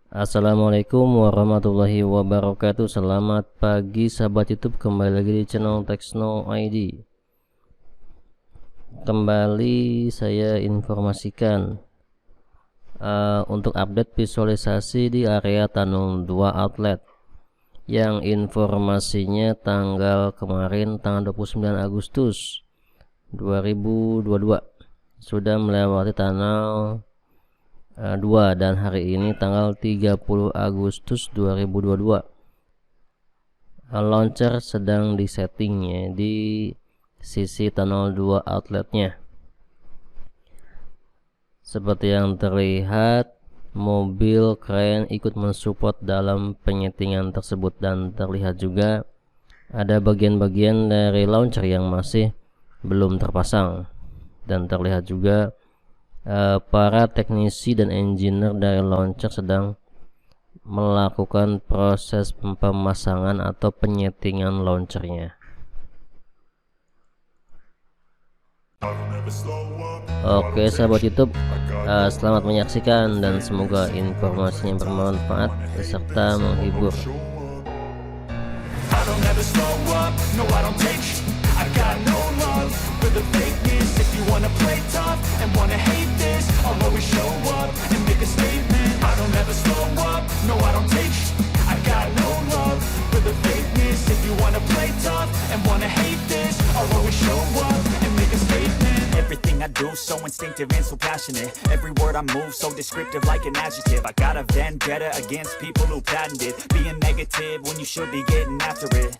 Assalamualaikum warahmatullahi wabarakatuh. Selamat pagi sahabat YouTube, kembali lagi di channel Tekno ID. Kembali saya informasikan untuk update visualisasi di area tunnel 2 outlet yang informasinya tanggal kemarin tanggal 29 Agustus 2022 sudah melewati tunnel 2 dan hari ini tanggal 30 Agustus 2022. Launcher sedang disettingnya di sisi tunnel 2 outletnya. Seperti yang terlihat, mobil kren ikut mensupport dalam penyetingan tersebut, dan terlihat juga ada bagian-bagian dari launcher yang masih belum terpasang, dan terlihat juga para teknisi dan engineer dari launcher sedang melakukan proses pemasangan atau penyetingan launchernya. Oke sahabat YouTube, selamat menyaksikan dan semoga informasinya bermanfaat serta menghibur. For the fakeness, if you wanna play tough and wanna hate this, I'll always show up and make a statement. I don't ever slow up, no I don't take sh**. I got no love for the fakeness. If you wanna play tough and wanna hate this, I'll always show up and make a statement. Everything I do so instinctive and so passionate. Every word I move so descriptive like an adjective. I got a vendetta against people who patented being negative when you should be getting after it.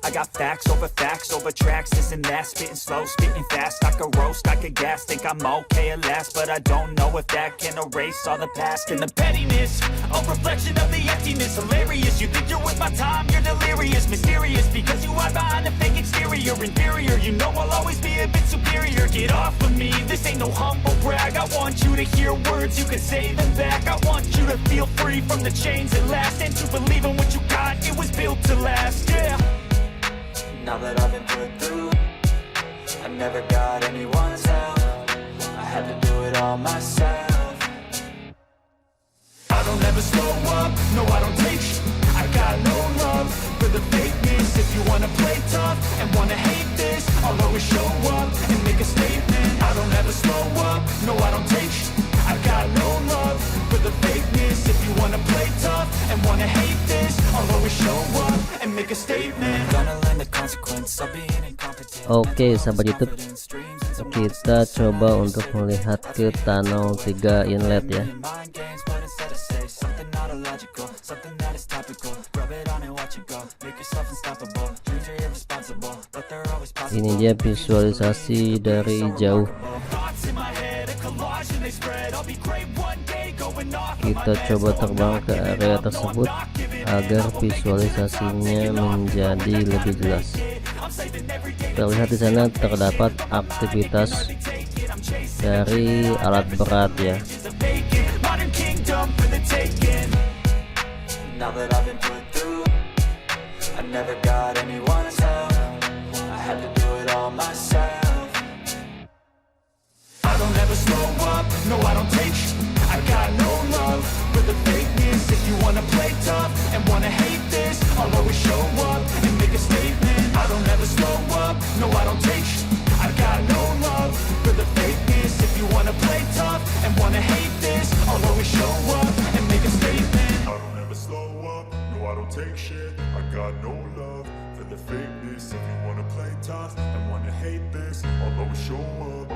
I got facts over tracks, this and that, spitting slow, spitting fast. I could roast, I could gas, think I'm okay at last, but I don't know if that can erase all the past. And the pettiness, a reflection of the emptiness. Hilarious, you think you're worth my time, you're delirious. Mysterious, because you hide behind a fake exterior. Inferior, you know I'll always be a bit superior. Get off of me, this ain't no humble brag. I want you to hear words, you can say them back. I want you to feel free from the chains at last, and to believe in what you got, it was built to last, yeah. Now that I've been put through, I never got anyone's help. I had to do it all myself. I don't ever slow up, no I don't take sh**. I got no love for the fakeness. If you wanna play tough and wanna hate this, I'll always show up and make a statement. I don't ever slow up, no I don't take sh**. I got no love for the fakeness. If you wanna play tough and wanna hate this, I'll always show up and make a statement. Gonna learn the consequence of being incompetent. Oke sahabat YouTube, kita coba untuk melihat ke tunnel 3 inlet ya. Ini dia visualisasi dari jauh. Kita coba terbang ke area tersebut agar visualisasinya menjadi lebih jelas. Terlihat di sana terdapat aktivitas dari alat berat ya. Now that I've been put through, I never got anyone's help. I had to do it all myself. I don't ever slow up, no I don't take sh**. I got no love for the fakeness. If you wanna play tough and wanna hate this, I'll always show up and make a statement. I don't ever slow up, no I don't take sh**. I got no love for the fakeness. If you wanna play tough and wanna hate this, I'll always show up and make a statement. I don't ever slow up, no I don't take shit. I got no love for the fakeness. If you wanna play tough and wanna hate this, I'll always show up.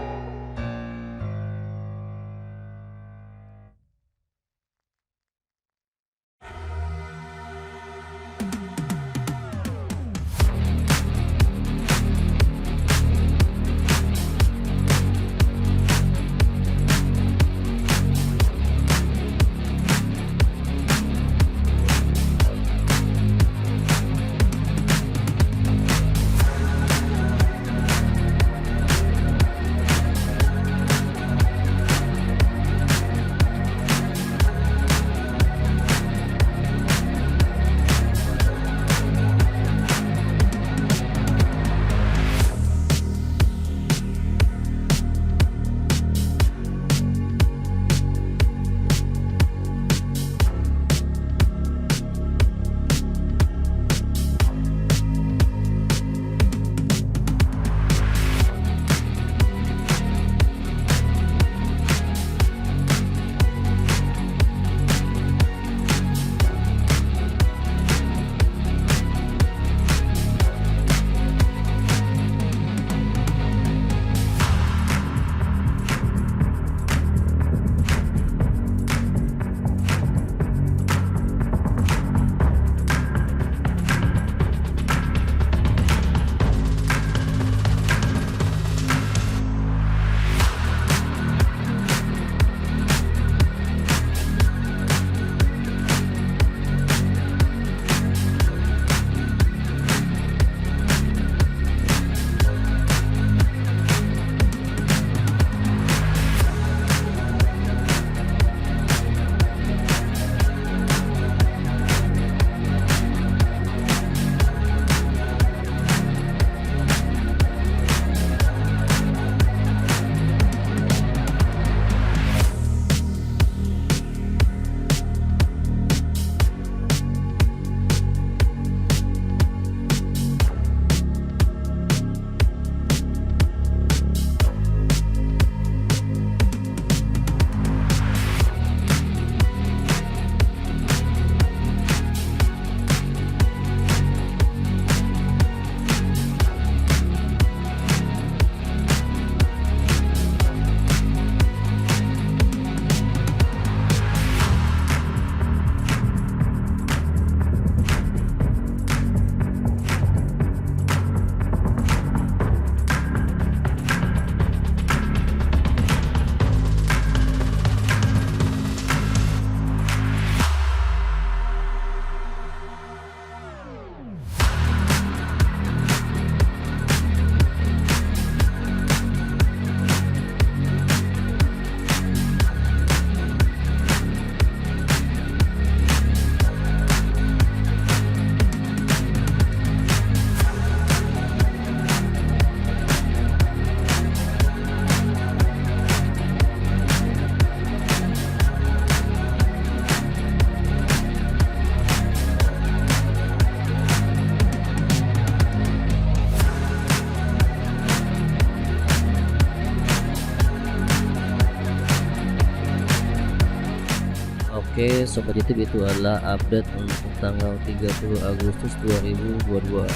Oke Sobat YouTube, itu adalah update untuk tanggal 30 Agustus 2022.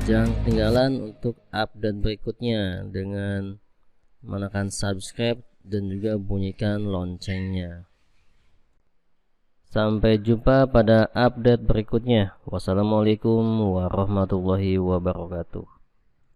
Jangan ketinggalan untuk update berikutnya dengan menekan subscribe dan juga bunyikan loncengnya. Sampai jumpa pada update berikutnya. Wassalamualaikum warahmatullahi wabarakatuh.